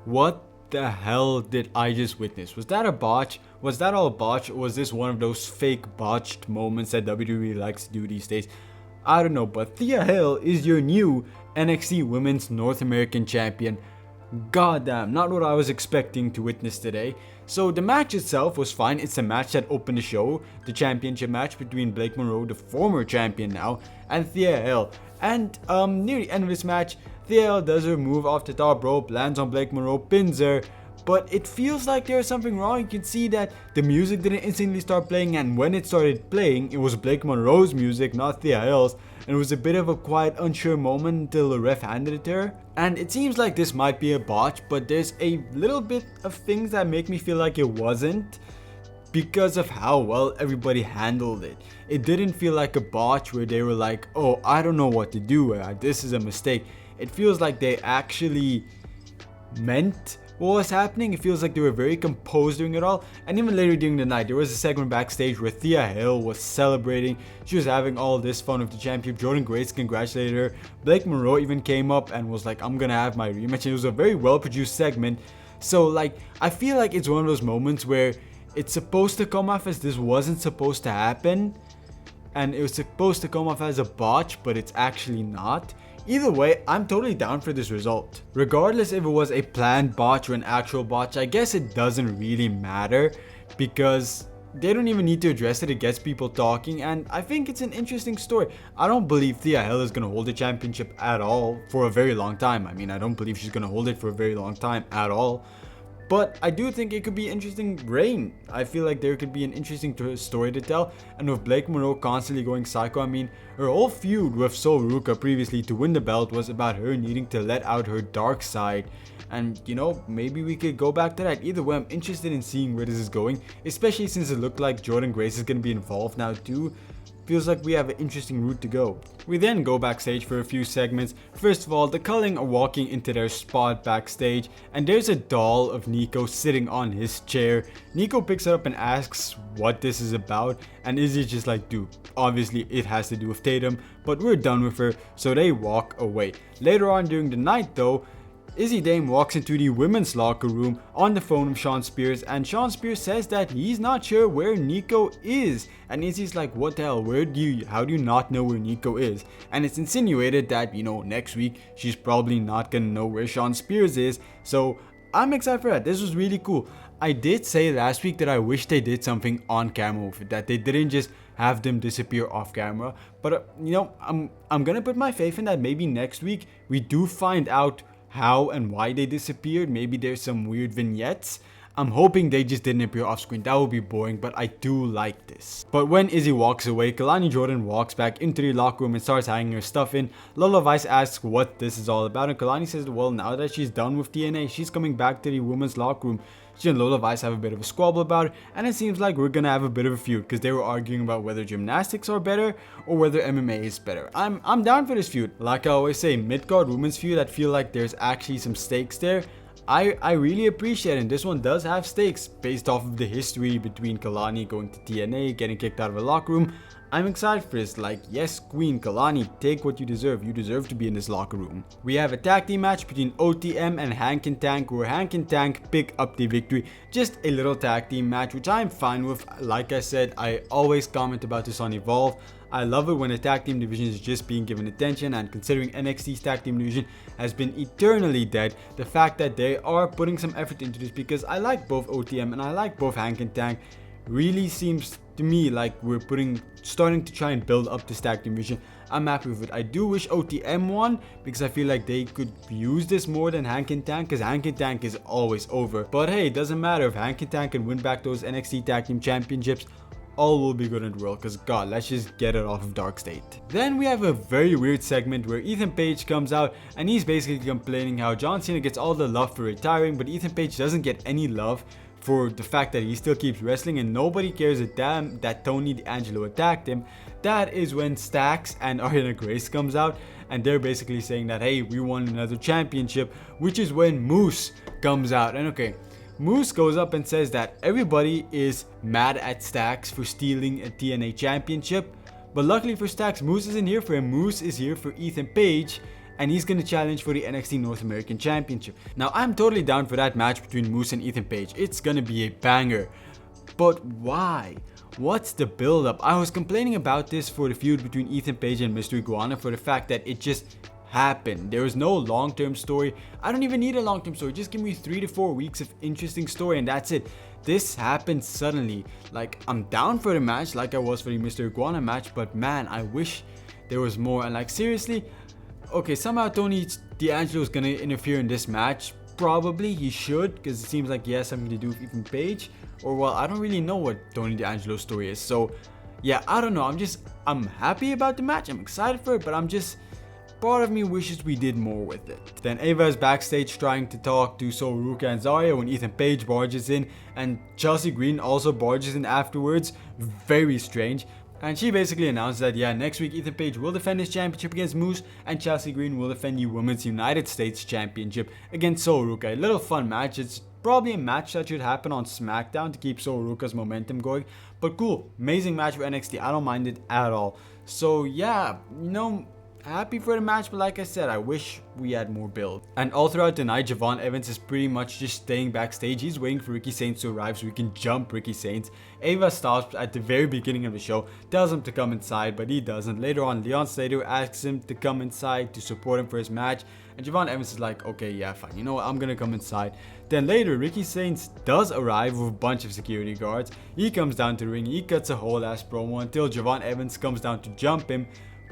What the hell did I just witness? Was that a botch? Was that all a botch? Or was this one of those fake botched moments that WWE likes to do these days? I don't know, but Thea Hail is your new NXT Women's North American Champion. Goddamn, not what I was expecting to witness today. So the match itself was fine. It's a match that opened the show, the championship match between Blake Monroe, the former champion now, and Thea Hail. And near the end of this match, Thea Hail does her move off the top rope, lands on Blake Monroe, pins her. But it feels like there's something wrong. You can see that the music didn't instantly start playing, and when it started playing, it was Blake Monroe's music, not Thea Hail's. And it was a bit of a quiet, unsure moment until the ref handed it to her. And it seems like this might be a botch, but there's a little bit of things that make me feel like it wasn't, because of how well everybody handled it. It didn't feel like a botch where they were like, oh, I don't know what to do, this is a mistake. It feels like they actually meant what was happening. It feels like they were very composed during it all. And even later during the night, there was a segment backstage where Thea Hail was celebrating. She was having all this fun with the championship. Jordynne Grace congratulated her. Blake Monroe even came up and was like, I'm gonna have my rematch. And it was a very well produced segment. So like, I feel like it's one of those moments where it's supposed to come off as this wasn't supposed to happen, and it was supposed to come off as a botch, but it's actually not. Either way, I'm totally down for this result. Regardless if it was a planned botch or an actual botch, I guess it doesn't really matter, because they don't even need to address it. It gets people talking, and I think it's an interesting story. I don't believe Thea Hail is going to hold the championship at all for a very long time. I mean, I don't believe she's going to hold it for a very long time at all. But I do think it could be an interesting reign. I feel like there could be an interesting story to tell. And with Blake Monroe constantly going psycho, I mean, her whole feud with Sol Ruka previously to win the belt was about her needing to let out her dark side. And you know, maybe we could go back to that. Either way, I'm interested in seeing where this is going, especially since it looked like Jordynne Grace is going to be involved now too. Feels like we have an interesting route to go. We then go backstage for a few segments. First of all, the Culling are walking into their spot backstage, and there's a doll of Nico sitting on his chair. Nico picks it up and asks what this is about, and Izzy's just like, dude, obviously it has to do with Tatum, but we're done with her, so they walk away. Later on during the night though, Izzy Dame walks into the women's locker room on the phone with Shawn Spears, and Shawn Spears says that he's not sure where Nico is. And Izzy's like, what the hell, how do you not know where Nico is? And it's insinuated that, you know, next week she's probably not gonna know where Shawn Spears is. So I'm excited for that. This was really cool. I did say last week that I wish they did something on camera with it, that they didn't just have them disappear off camera. But you know, I'm gonna put my faith in that maybe next week we do find out how and why they disappeared. Maybe there's some weird vignettes. I'm hoping they just didn't appear off screen. That would be boring, but I do like this. But when Izzy walks away, Kalani Jordan walks back into the locker room and starts hanging her stuff in. Lola Vice asks what this is all about, and Kalani says, well, now that she's done with TNA, she's coming back to the women's locker room. She and Lola Vice have a bit of a squabble about it, and it seems like we're gonna have a bit of a feud, because they were arguing about whether gymnastics are better or whether MMA is better. I'm down for this feud. Like I always say, mid-card women's feud, I feel like there's actually some stakes there. I really appreciate it, and this one does have stakes based off of the history between Kalani going to TNA, getting kicked out of a locker room. I'm excited for this. Like, yes, Queen Kalani, take what you deserve. You deserve to be in this locker room. We have a tag team match between OTM and Hank and Tank, where Hank and Tank pick up the victory. Just a little tag team match, which I'm fine with. Like I said, I always comment about this on Evolve. I love it when a tag team division is just being given attention, and considering NXT's tag team division has been eternally dead, the fact that they are putting some effort into this, because I like both OTM and I like both Hank and Tank, really seems to me like we're starting to try and build up this tag team division. I'm happy with it. I do wish OTM won, because I feel like they could use this more than Hank and Tank, because Hank and Tank is always over. But hey, it doesn't matter if Hank and Tank can win back those NXT tag team championships. All will be good in the world, because god, let's just get it off of Dark State. Then we have a very weird segment where Ethan Page comes out and he's basically complaining how John Cena gets all the love for retiring, but Ethan Page doesn't get any love for the fact that he still keeps wrestling, and nobody cares a damn that Tony D'Angelo attacked him. That is when Stax and Ariana Grace comes out, and they're basically saying that, hey, we won another championship, which is when Moose comes out. And okay, Moose goes up and says that everybody is mad at Stax for stealing a TNA championship, but luckily for Stax, Moose isn't here for him. Moose is here for Ethan Page, and he's gonna challenge for the NXT North American Championship. Now, I'm totally down for that match between Moose and Ethan Page. It's gonna be a banger. But why? What's the build up? I was complaining about this for the feud between Ethan Page and Mr. Iguana for the fact that it just happened. There was no long-term story. I don't even need a long-term story. Just give me 3 to 4 weeks of interesting story and that's it. This happened suddenly. Like, I'm down for the match like I was for the Mr. Iguana match, but man, I wish there was more. And like, seriously, okay, somehow Tony D'Angelo is gonna interfere in this match. Probably he should, because it seems like he has something to do with Ethan Page. Or well, I don't really know what Tony D'Angelo's story is. So yeah, I don't know. I'm happy about the match. I'm excited for it, but part of me wishes we did more with it. Then Ava is backstage trying to talk to Sol Ruka and Zarya when Ethan Page barges in, and Chelsea Green also barges in afterwards. Very strange. And she basically announced that yeah, next week Ethan Page will defend his championship against Moose, and Chelsea Green will defend the Women's United States Championship against Sol Ruka. A little fun match. It's probably a match that should happen on SmackDown to keep Sol Ruka's momentum going. But cool, amazing match for NXT. I don't mind it at all. So yeah, happy for the match, but like I said, I wish we had more build. And all throughout the night, Javon Evans is pretty much just staying backstage. He's waiting for Ricky Saints to arrive so he can jump Ricky Saints. Ava stops at the very beginning of the show, tells him to come inside, but he doesn't. Later on, Leon Slater asks him to come inside to support him for his match, and Javon Evans is like, okay, yeah, fine, you know what, I'm gonna come inside. Then later, Ricky Saints does arrive with a bunch of security guards. He comes down to the ring, he cuts a whole ass promo until Javon Evans comes down to jump him.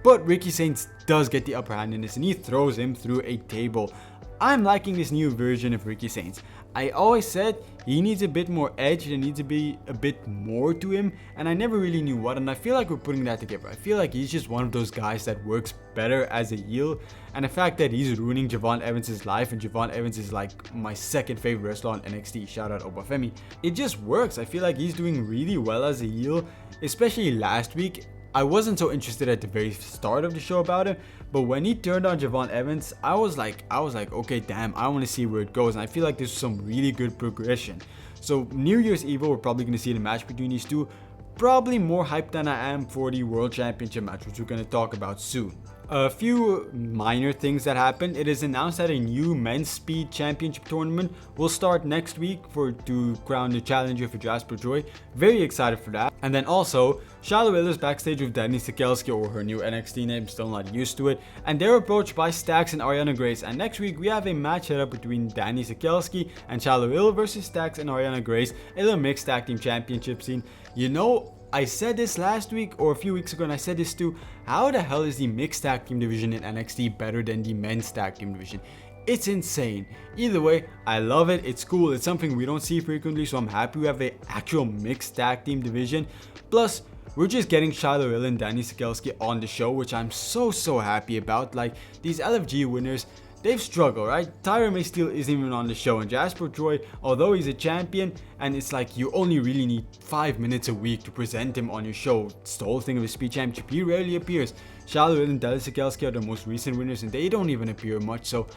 But Ricky Saints does get the upper hand in this and he throws him through a table. I'm liking this new version of Ricky Saints. I always said he needs a bit more edge, there needs to be a bit more to him, and I never really knew what, and I feel like we're putting that together. I feel like he's just one of those guys that works better as a heel, and the fact that he's ruining Javon Evans' life, and Javon Evans is like my second favorite wrestler on NXT, shout out Obafemi. It just works. I feel like he's doing really well as a heel, especially last week. I wasn't so interested at the very start of the show about him, but when he turned on Javon Evans, I was like, okay, damn, I want to see where it goes, and I feel like there's some really good progression. So New Year's Eve, we're probably going to see the match between these two. Probably more hyped than I am for the World Championship match, which we're going to talk about soon. A few minor things that happened. It is announced that a new men's speed championship tournament will start next week to crown the challenger for Jasper Joy. Very excited for that. And then also, Charlotte Hill is backstage with Danny Sikelski, or her new NXT name, still not used to it. And they're approached by Stax and Ariana Grace. And next week we have a match set up between Danny Sikelski and Charlotte Hill versus Stax and Ariana Grace. A little mixed tag team championship scene. You know, I said this last week or a few weeks ago, and I said this too. How the hell is the mixed tag team division in NXT better than the men's tag team division? It's insane. Either way, I love it. It's cool. It's something we don't see frequently, so I'm happy we have an actual mixed tag team division. Plus, we're just getting Shiloh Hill and Danny Sikelski on the show, which I'm so happy about. Like, these LFG winners, they've struggled, right? Tyra May Steele isn't even on the show, and Jasper Joy, although he's a champion, and it's like you only really need 5 minutes a week to present him on your show. It's the whole thing of a speed championship. He rarely appears. Charlotte Hill and Danny Sikelski are the most recent winners, and they don't even appear much, so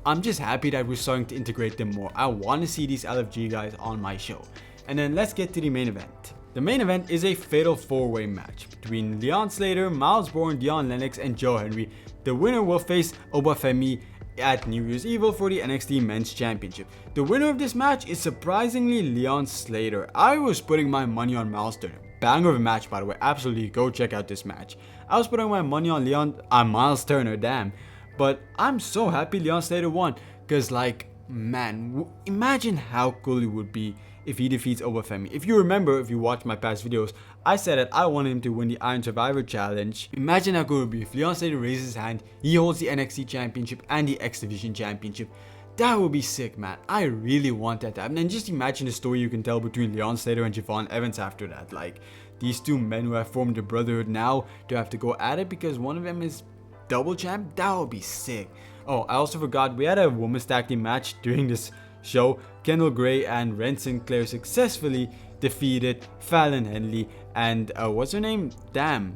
I'm just happy that we're starting to integrate them more. I want to see these LFG guys on my show. And then let's get to the main event. The main event is a fatal 4-way match between Leon Slater, Miles Bourne, Dion Lennox, and Joe Henry. The winner will face Obafemi at New Year's Evil for the NXT Men's Championship. The winner of this match is surprisingly Leon Slater. I was putting my money on Miles Turner. Banger of a match, by the way. Absolutely, go check out this match. I was putting my money on Miles Turner, damn. But I'm so happy Leon Slater won, because like, man, imagine how cool it would be if he defeats Obafemi. If you remember, if you watched my past videos, I said that I wanted him to win the Iron Survivor Challenge. Imagine how cool it would be if Leon Slater raises his hand, he holds the NXT Championship and the X Division Championship. That would be sick, man. I really want that to happen. And just imagine the story you can tell between Leon Slater and Javon Evans after that. Like, these two men who have formed a brotherhood now to have to go at it because one of them is double champ. That would be sick. Oh, I also forgot, we had a women's tag team match during this show. Kendall Gray and Ren Sinclair successfully defeated Fallon Henley and what's her name? Damn,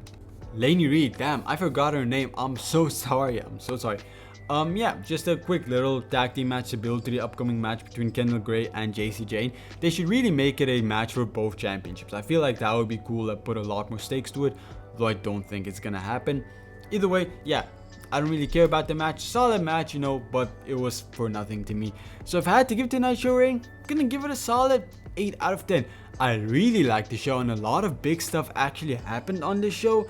Lainey Reed. Damn, I forgot her name. I'm so sorry. Yeah, just a quick little tag team match to build to the upcoming match between Kendall Gray and JC Jane. They should really make it a match for both championships. I feel like that would be cool. That put a lot more stakes to it, though I don't think it's gonna happen. Either way, yeah, I don't really care about the match. Solid match, you know, but it was for nothing to me. So if I had to give tonight's show rating, I'm gonna give it a solid 8 out of 10. I really liked the show and a lot of big stuff actually happened on the show.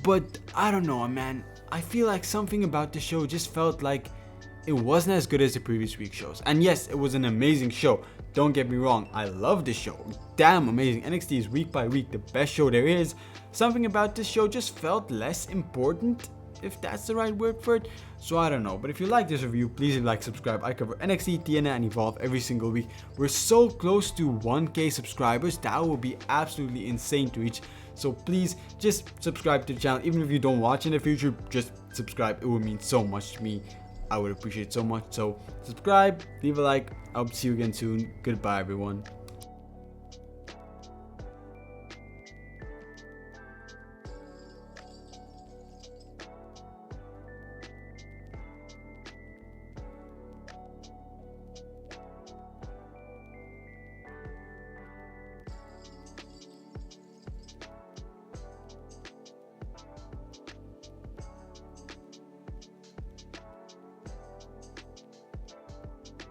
But I don't know, man. I feel like something about the show just felt like it wasn't as good as the previous week's shows. And yes, it was an amazing show. Don't get me wrong, I love this show. Damn amazing. NXT is week by week the best show there is. Something about this show just felt less important, if that's the right word for it. So I don't know, but if you like this review, please leave a like, subscribe. I cover NXT, TNA, and Evolve every single week. We're so close to 1K subscribers. That will be absolutely insane to reach. So please just subscribe to the channel. Even if you don't watch in the future, just subscribe. It would mean so much to me. I would appreciate it so much. So subscribe, leave a like. I'll see you again soon. Goodbye, everyone.